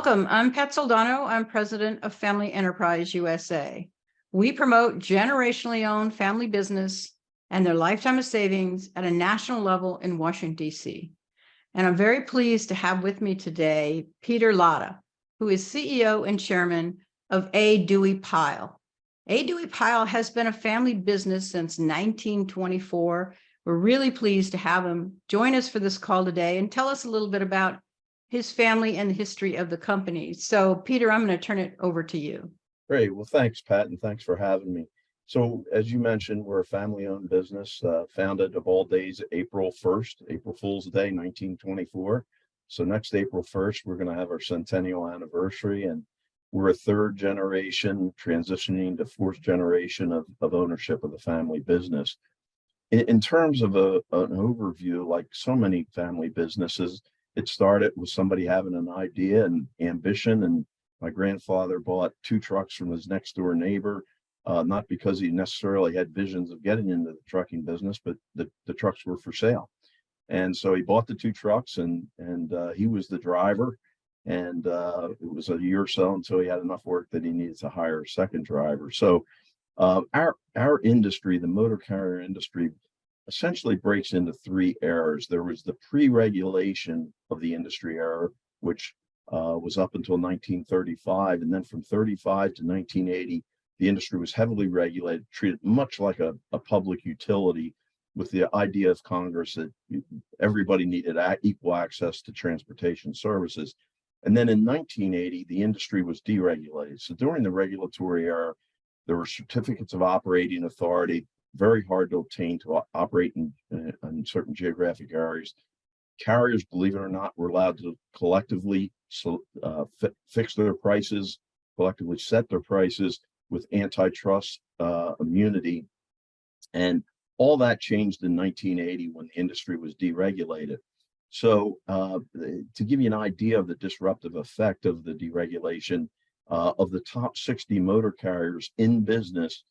Welcome. I'm Pat Soldano. I'm president of Family Enterprise USA. We promote generationally owned family business and their lifetime of savings at a national level in Washington, D.C. And I'm very pleased to have with me today Peter Latta, who is CEO and chairman of Duie Pyle. Duie Pyle has been a family business since 1924. We're really pleased to have him join us for this call today and tell us a little bit about his family and the history of the company. So, Peter, I'm going to turn it over to you. Great. Well, thanks, Pat, and thanks for having me. So, as you mentioned, we're a family-owned business, founded of all days April 1st, April Fool's Day, 1924. So next April 1st, we're going to have our centennial anniversary, and we're a third generation transitioning to fourth generation of ownership of the family business. In terms of an overview, like so many family businesses, it started with somebody having an idea and ambition, and my grandfather bought 2 trucks from his next door neighbor, not because he necessarily had visions of getting into the trucking business, but the trucks were for sale. And so he bought the 2 trucks, and he was the driver, and it was a year or so until he had enough work that he needed to hire a second driver. So our industry, the motor carrier industry, essentially breaks into 3 eras. There was the pre-regulation of the industry era, which was up until 1935. And then from 35 to 1980, the industry was heavily regulated, treated much like a public utility, with the idea of Congress that everybody needed equal access to transportation services. And then in 1980, the industry was deregulated. So during the regulatory era, there were certificates of operating authority, very hard to obtain to operate in certain geographic areas. Carriers, believe it or not, were allowed to collectively fix their prices, collectively set their prices with antitrust immunity. And all that changed in 1980 when the industry was deregulated. So to give you an idea of the disruptive effect of the deregulation, of the top 60 motor carriers in business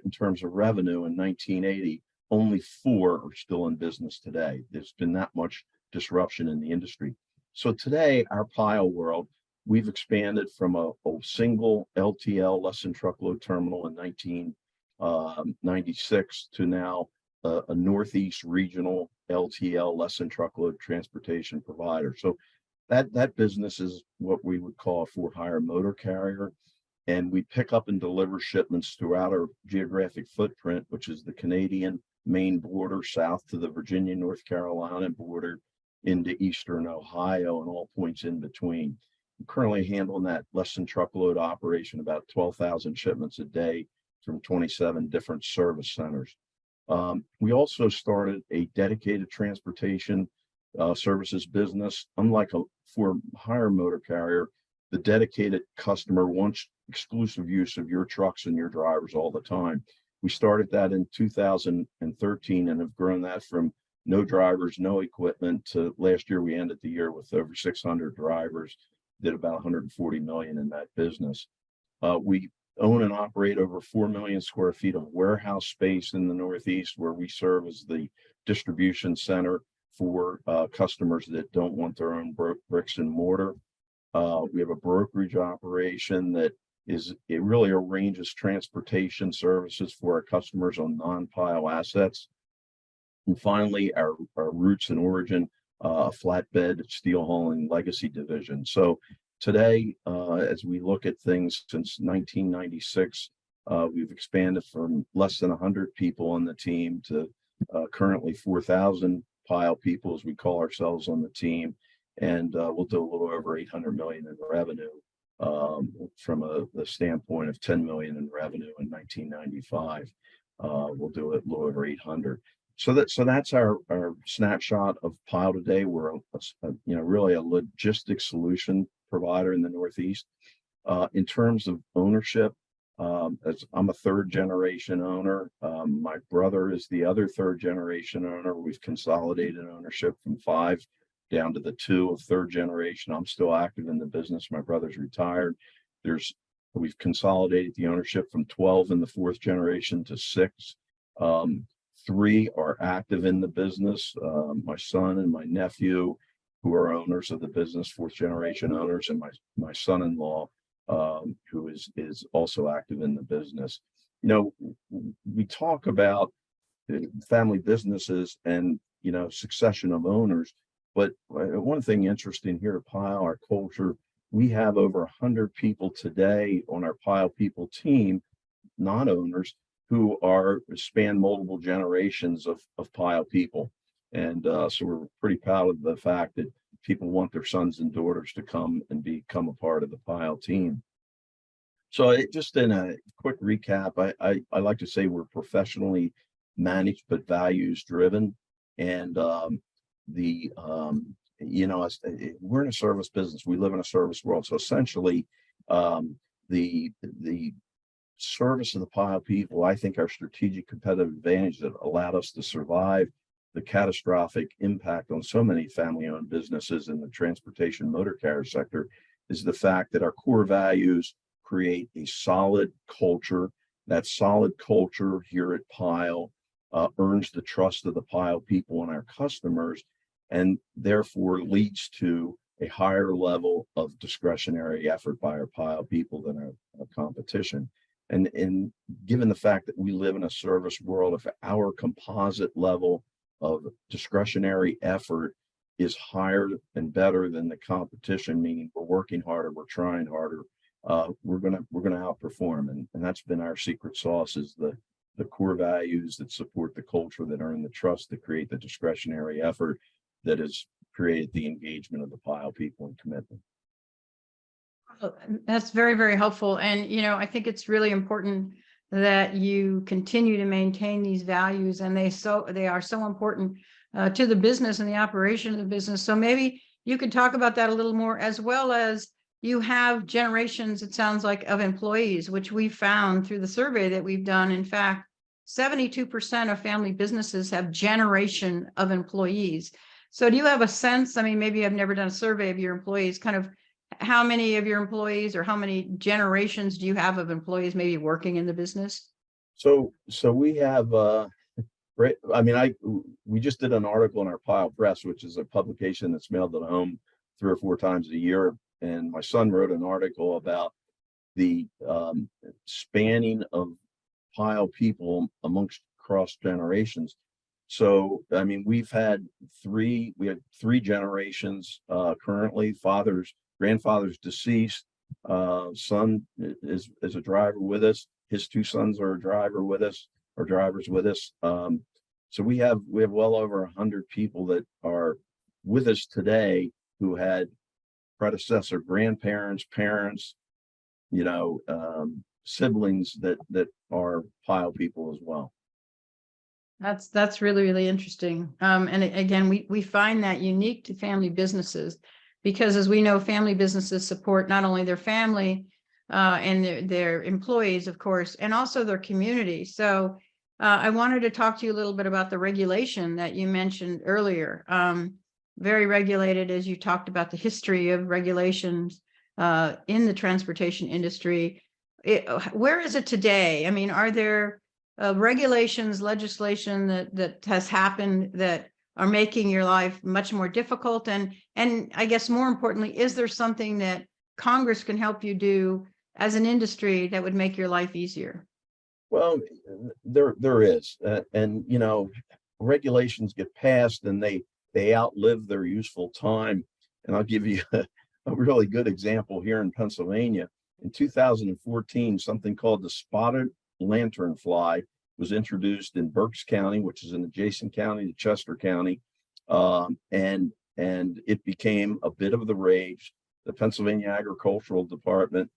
in terms of revenue in 1980, only 4 are still in business today. There's been that much disruption in the industry. So today, our Pyle world, we've expanded from a single LTL, less than truckload terminal in 1996 to now a Northeast regional LTL, less than truckload transportation provider. So that business is what we would call a for-hire motor carrier. And we pick up and deliver shipments throughout our geographic footprint, which is the Canadian Maine border, south to the Virginia, North Carolina border, into Eastern Ohio, and all points in between. I'm currently handling that less than truckload operation, about 12,000 shipments a day from 27 different service centers. We also started a dedicated transportation services business. Unlike a for-hire motor carrier, the dedicated customer wants exclusive use of your trucks and your drivers all the time. We started that in 2013 and have grown that from no drivers, no equipment, to last year we ended the year with over 600 drivers, did about 140 million in that business. We own and operate over 4 million square feet of warehouse space in the Northeast, where we serve as the distribution center for customers that don't want their own bricks and mortar. We have a brokerage operation that it really arranges transportation services for our customers on non-Pyle assets. And finally, our roots and origin, flatbed steel hauling legacy division. So today, as we look at things since 1996, we've expanded from less than 100 people on the team to currently 4,000 Pyle people, as we call ourselves, on the team. And we'll do a little over 800 million in revenue, from the standpoint of 10 million in revenue in 1995. We'll do it a little over 800. So that's our snapshot of Pyle today. We're really a logistics solution provider in the Northeast. In terms of ownership, as I'm a 3rd generation owner, my brother is the other 3rd generation owner. We've consolidated ownership from 5 down to the 2 of 3rd generation. I'm still active in the business. My brother's retired. We've consolidated the ownership from 12 in the 4th generation to 6. 3 are active in the business, my son and my nephew, who are owners of the business, fourth generation owners, and my son-in-law, who is also active in the business. You know, we talk about family businesses and, you know, succession of owners, but one thing interesting here at Pyle, our culture, we have over 100 people today on our Pyle people team, non-owners, who are span multiple generations of Pyle people. And so we're pretty proud of the fact that people want their sons and daughters to come and become a part of the Pyle team. So just in a quick recap, I like to say we're professionally managed but values driven. And you know, we're in a service business. We live in a service world. So essentially, the service of the Pyle people, I think our strategic competitive advantage that allowed us to survive the catastrophic impact on so many family-owned businesses in the transportation motor carrier sector is the fact that our core values create a solid culture. That solid culture here at Pyle earns the trust of the Pyle people and our customers, and therefore leads to a higher level of discretionary effort by our Pyle people than our competition. And given the fact that we live in a service world, if our composite level of discretionary effort is higher and better than the competition, meaning we're working harder, we're trying harder, we're gonna outperform. And that's been our secret sauce, is the core values that support the culture, that earn the trust, that create the discretionary effort that has created the engagement of the Pyle people and commitment. That's very, very helpful. And, you know, I think it's really important that you continue to maintain these values, and they are so important to the business and the operation of the business. So maybe you could talk about that a little more, as well as you have generations, it sounds like, of employees, which we found through the survey that we've done. In fact, 72% of family businesses have generation of employees. So do you have a sense, I mean, maybe I've never done a survey of your employees, kind of how many of your employees or how many generations do you have of employees maybe working in the business? So we have we just did an article in our Pyle Press, which is a publication that's mailed to the home 3 or 4 times a year. And my son wrote an article about the spanning of Pyle people amongst cross generations. So, I mean, we had 3 generations currently. Grandfather's deceased, son is a driver with us. His 2 sons are drivers with us. So we have well over 100 people that are with us today who had predecessor grandparents, parents, you know, siblings that are Pyle people as well. That's really, really interesting. And again, we find that unique to family businesses, because as we know, family businesses support not only their family and their employees, of course, and also their community. So I wanted to talk to you a little bit about the regulation that you mentioned earlier. Very regulated, as you talked about the history of regulations in the transportation industry. Where is it today? I mean, are there regulations, legislation that has happened that are making your life much more difficult? And I guess more importantly, is there something that Congress can help you do as an industry that would make your life easier? Well, there is, and you know, regulations get passed and they outlive their useful time. And I'll give you a really good example here in Pennsylvania. In 2014, something called the spotted lanternfly was introduced in Berks County, which is an adjacent county to Chester County, and it became a bit of the rage. The Pennsylvania Agricultural Department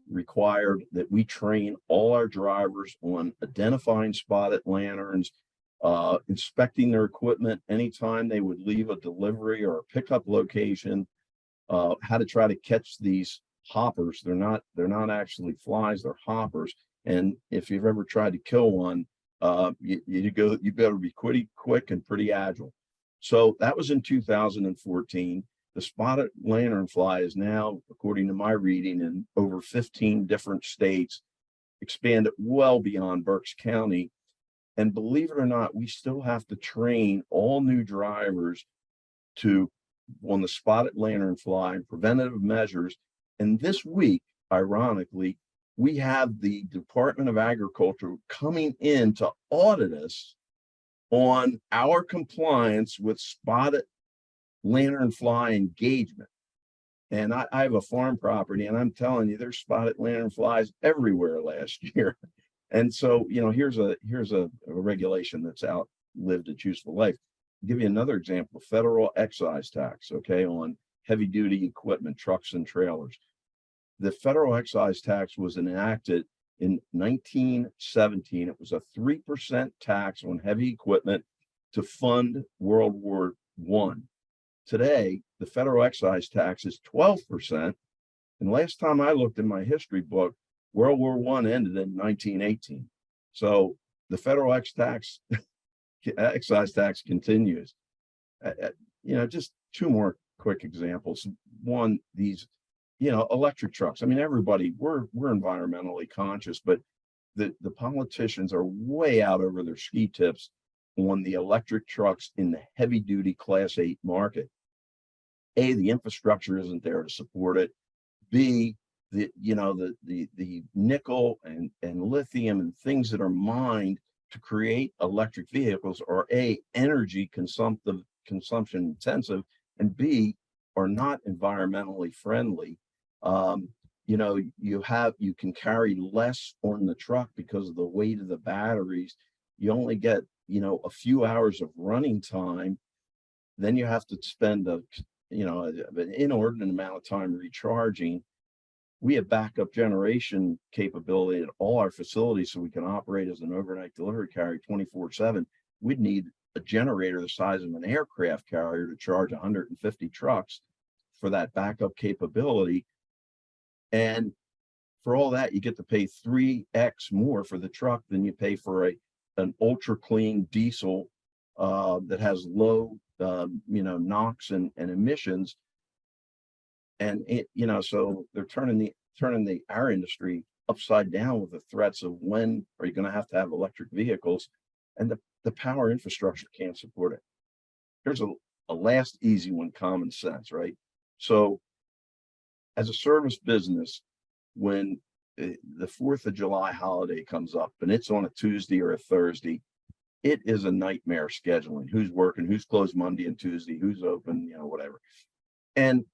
required that we train all our drivers on identifying spotted lanterns, inspecting their equipment anytime they would leave a delivery or a pickup location, how to try to catch these hoppers. They're not actually flies, they're hoppers. And if you've ever tried to kill one, you better be pretty quick and pretty agile. So that was in 2014. The spotted lanternfly is now, according to my reading, in over 15 different states, expanded well beyond Berks County. And believe it or not, we still have to train all new drivers to on the spotted lanternfly and preventative measures. And this week, ironically, we have the Department of Agriculture coming in to audit us on our compliance with spotted lanternfly engagement. And I have a farm property, and I'm telling you, there's spotted lanternflies everywhere last year. And so, here's a regulation that's outlived its useful life. I'll give you another example: federal excise tax, okay, on heavy duty equipment, trucks and trailers. The federal excise tax was enacted in 1917. It was a 3% tax on heavy equipment to fund World War I. Today, the federal excise tax is 12%. And last time I looked in my history book, World War I ended in 1918. So the federal excise tax continues. Just two more quick examples. One, these, electric trucks. I mean, everybody, we're environmentally conscious, but the politicians are way out over their ski tips on the electric trucks in the heavy duty Class 8 market. A, the infrastructure isn't there to support it. B, the nickel and lithium and things that are mined to create electric vehicles are A, energy consumption intensive, and B, are not environmentally friendly. You can carry less on the truck because of the weight of the batteries. You only get, a few hours of running time. Then you have to spend an inordinate amount of time recharging. We have backup generation capability at all our facilities so we can operate as an overnight delivery carrier 24/7. We'd need a generator the size of an aircraft carrier to charge 150 trucks for that backup capability. And for all that, you get to pay 3x more for the truck than you pay for an ultra clean diesel that has low NOx and emissions. And so they're turning our industry upside down with the threats of when are you going to have electric vehicles, and the power infrastructure can't support it. Here's a last easy one: common sense, right? So as a service business, when the 4th of July holiday comes up and it's on a Tuesday or a Thursday, it is a nightmare scheduling who's working, who's closed Monday and Tuesday, who's open, whatever. And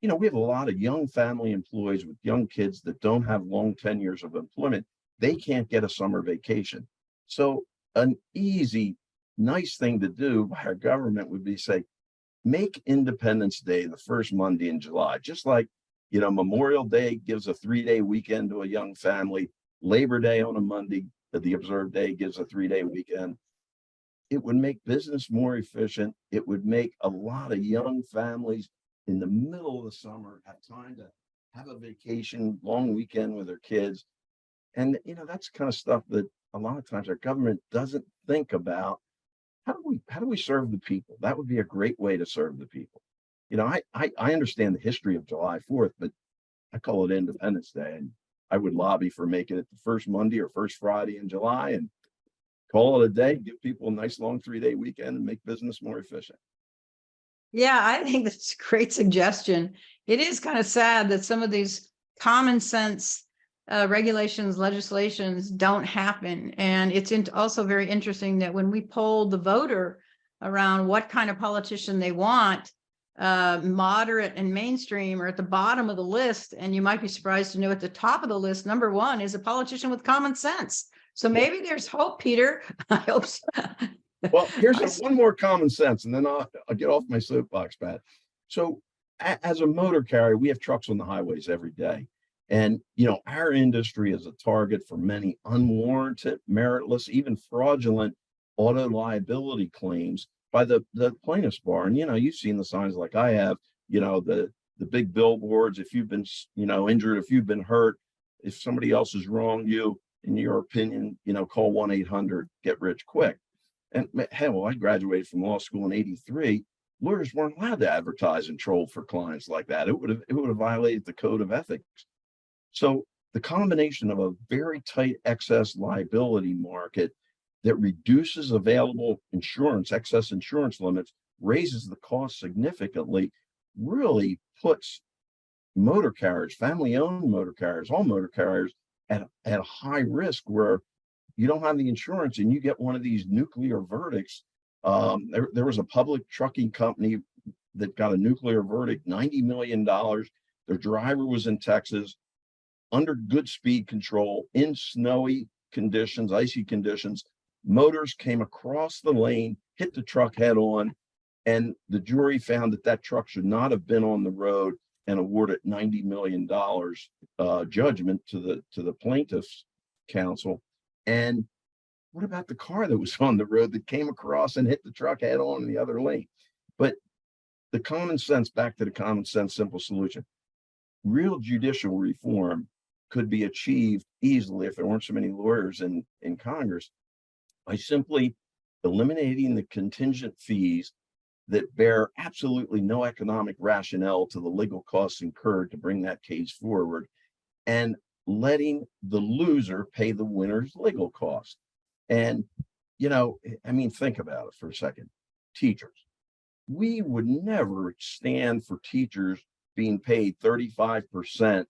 we have a lot of young family employees with young kids that don't have long tenures of employment. They can't get a summer vacation. So an easy, nice thing to do by our government would be say, make Independence Day the first Monday in July, just like, Memorial Day gives a 3-day weekend to a young family. Labor Day on a Monday, the observed day, gives a 3-day weekend. It would make business more efficient. It would make a lot of young families in the middle of the summer have time to have a vacation, long weekend with their kids. And, that's kind of stuff that a lot of times our government doesn't think about. How do we serve the people? That would be a great way to serve the people. I understand the history of July 4th, but I call it Independence Day, and I would lobby for making it the first Monday or first Friday in July and call it a day, give people a nice long 3-day weekend and make business more efficient. Yeah, I think that's a great suggestion. It is kind of sad that some of these common sense regulations, legislations don't happen. And it's also very interesting that when we polled the voter around what kind of politician they want, moderate and mainstream are at the bottom of the list. And you might be surprised to know at the top of the list, number one is a politician with common sense. So maybe there's hope, Peter. I hope so. Well, here's one more common sense, and then I'll get off my soapbox, Pat. So as a motor carrier, we have trucks on the highways every day. And, our industry is a target for many unwarranted, meritless, even fraudulent auto liability claims by the plaintiff's bar. And, you've seen the signs like I have, the big billboards. If you've been, injured, if you've been hurt, if somebody else has wronged you, in your opinion, call 1-800, get rich quick. And hell, I graduated from law school in '83. Lawyers weren't allowed to advertise and troll for clients like that. It would have violated the code of ethics. So the combination of a very tight excess liability market that reduces available excess insurance limits, raises the cost significantly, really puts motor carriers, family-owned motor carriers, all motor carriers at a high risk where you don't have the insurance and you get one of these nuclear verdicts. There was a public trucking company that got a nuclear verdict, $90 million. Their driver was in Texas under good speed control in snowy conditions, icy conditions. Motors came across the lane, hit the truck head on, and the jury found that that truck should not have been on the road and awarded $90 million judgment to the plaintiff's counsel. And what about the car that was on the road that came across and hit the truck head on in the other lane? But the common sense, back to the common sense, simple solution. Real judicial reform could be achieved easily if there weren't so many lawyers in Congress by simply eliminating the contingent fees that bear absolutely no economic rationale to the legal costs incurred to bring that case forward, and letting the loser pay the winner's legal cost. And, I mean, think about it for a second. Teachers. We would never stand for teachers being paid 35%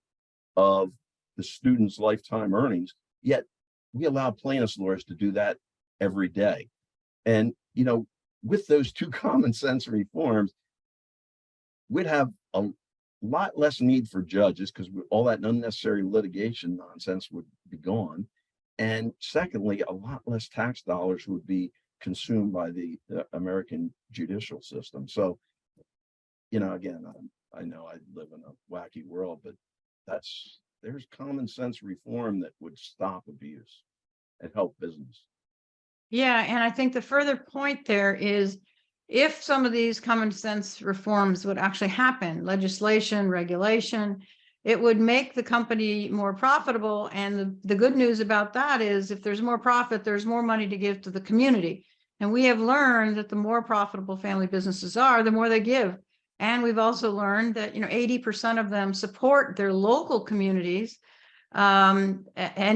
of the student's lifetime earnings, yet we allow plaintiffs' lawyers to do that every day. And, with those two common sense reforms, we'd have a lot less need for judges because all that unnecessary litigation nonsense would be gone. And secondly, a lot less tax dollars would be consumed by the American judicial system. So, again, I know I live in a wacky world, but there's common sense reform that would stop abuse and help business. Yeah, and I think the further point there is if some of these common sense reforms would actually happen, legislation, regulation, it would make the company more profitable. And the good news about that is if there's more profit, there's more money to give to the community. And we have learned that the more profitable family businesses are, the more they give. And we've also learned that 80% of them support their local communities, and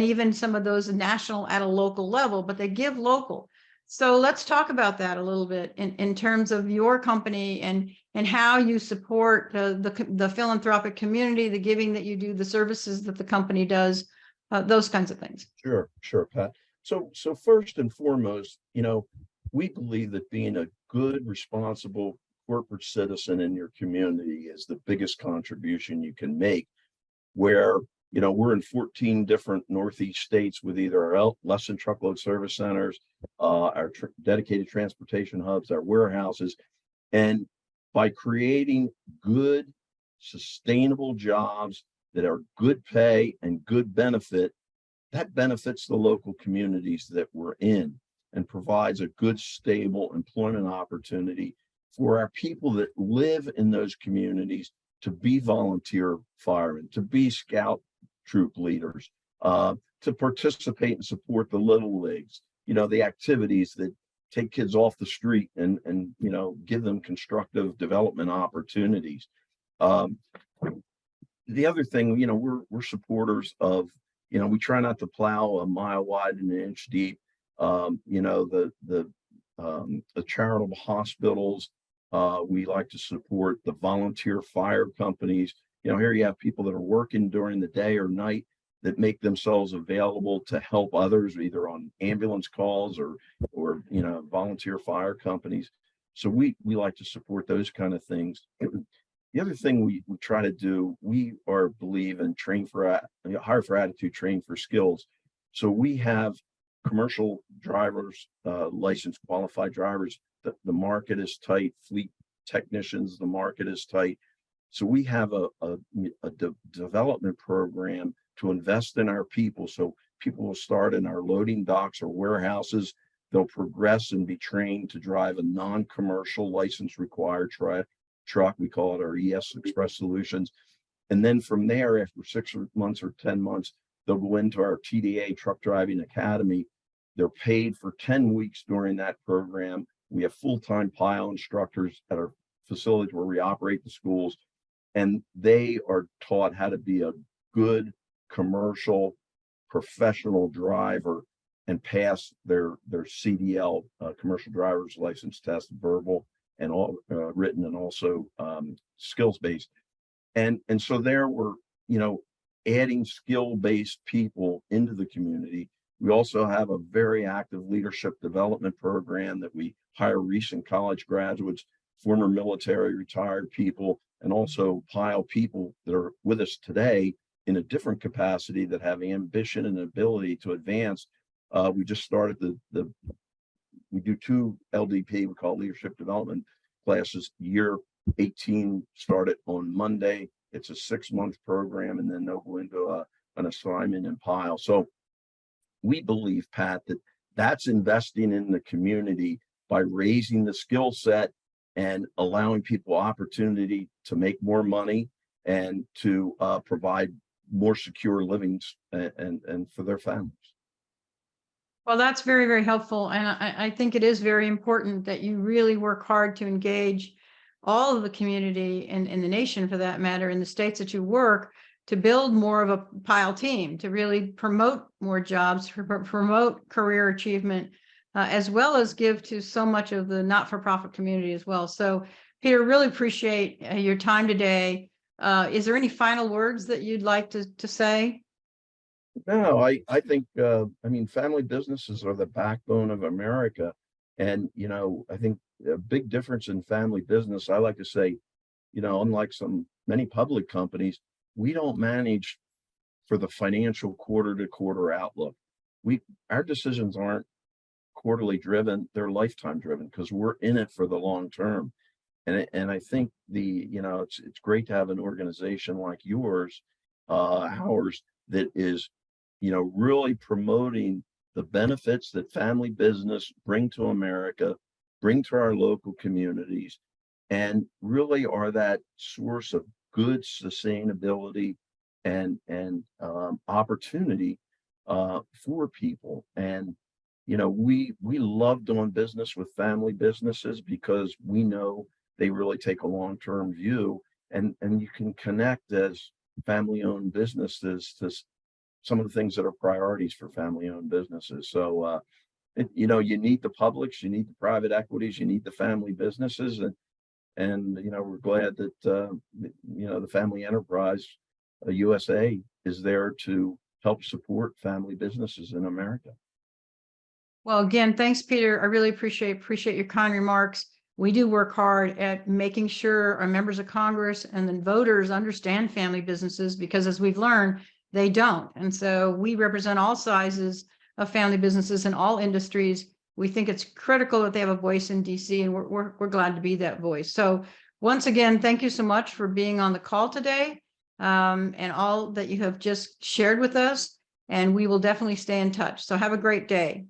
even some of those national at a local level, but they give local. So let's talk about that a little bit in terms of your company and how you support the philanthropic community, the giving that you do, the services that the company does, those kinds of things. Sure, Pat. So first and foremost, we believe that being a good, responsible corporate citizen in your community is the biggest contribution you can make. Where we're in 14 different Northeast states with either our less than truckload service centers, our dedicated transportation hubs, our warehouses. And by creating good, sustainable jobs that are good pay and good benefit, that benefits the local communities that we're in and provides a good, stable employment opportunity for our people that live in those communities to be volunteer firemen, to be scout troop leaders, to participate and support the little leagues, the activities that take kids off the street and give them constructive development opportunities. The other thing, we're supporters of, we try not to plow a mile wide and an inch deep. The charitable hospitals. We like to support the volunteer fire companies. Here you have people that are working during the day or night that make themselves available to help others, either on ambulance calls or volunteer fire companies. So we like to support those kind of things. The other thing we try to do, we believe in hire for attitude, train for skills. So we have commercial drivers, licensed qualified drivers. The market is tight. Fleet technicians, the market is tight. So we have a development program to invest in our people. So people will start in our loading docks or warehouses. They'll progress and be trained to drive a non-commercial license required truck. We call it our ES Express Solutions. And then from there, after 6 months or 10 months, they'll go into our TDA Truck Driving Academy. They're paid for 10 weeks during that program. We have full-time Pyle instructors at our facilities where we operate the schools, and they are taught how to be a good commercial professional driver and pass their CDL, commercial driver's license test, verbal and all written and also skills-based. And so there we're, adding skill-based people into the community. We also have a very active leadership development program that we hire recent college graduates, former military retired people, and also Pyle people that are with us today in a different capacity that have ambition and ability to advance. We just started we do 2 LDP, we call leadership development classes. Year 18 started on Monday. It's a 6-month program, and then they'll go into an assignment in Pyle. So we believe, Pat, that that's investing in the community by raising the skill set and allowing people opportunity to make more money and to provide more secure livings and for their families. Well, that's very, very helpful. And I think it is very important that you really work hard to engage all of the community and in the nation, for that matter, in the states that you work, to build more of a Pyle team, to really promote more jobs, promote career achievement, as well as give to so much of the not-for-profit community as well. So, Peter, really appreciate your time today. Is there any final words that you'd like to say? No, I think, family businesses are the backbone of America. And, I think a big difference in family business, I like to say, unlike many public companies, we don't manage for the financial quarter-to-quarter outlook. Our decisions aren't quarterly driven, they're lifetime driven, because we're in it for the long term. And I think it's great to have an organization like yours, ours, that is, really promoting the benefits that family business bring to America, bring to our local communities, and really are that source of good sustainability and opportunity for people. And we love doing business with family businesses because we know they really take a long-term view, and you can connect as family-owned businesses to some of the things that are priorities for family-owned businesses. So you need the publics, you need the private equities, you need the family businesses, and we're glad that the Family Enterprise USA is there to help support family businesses in America. Well, again, thanks, Peter. I really appreciate your kind remarks. We do work hard at making sure our members of Congress and then voters understand family businesses, because as we've learned, they don't. And so we represent all sizes of family businesses in all industries. We think it's critical that they have a voice in DC, and we're glad to be that voice. So once again, thank you so much for being on the call today, and all that you have just shared with us. And we will definitely stay in touch. So have a great day.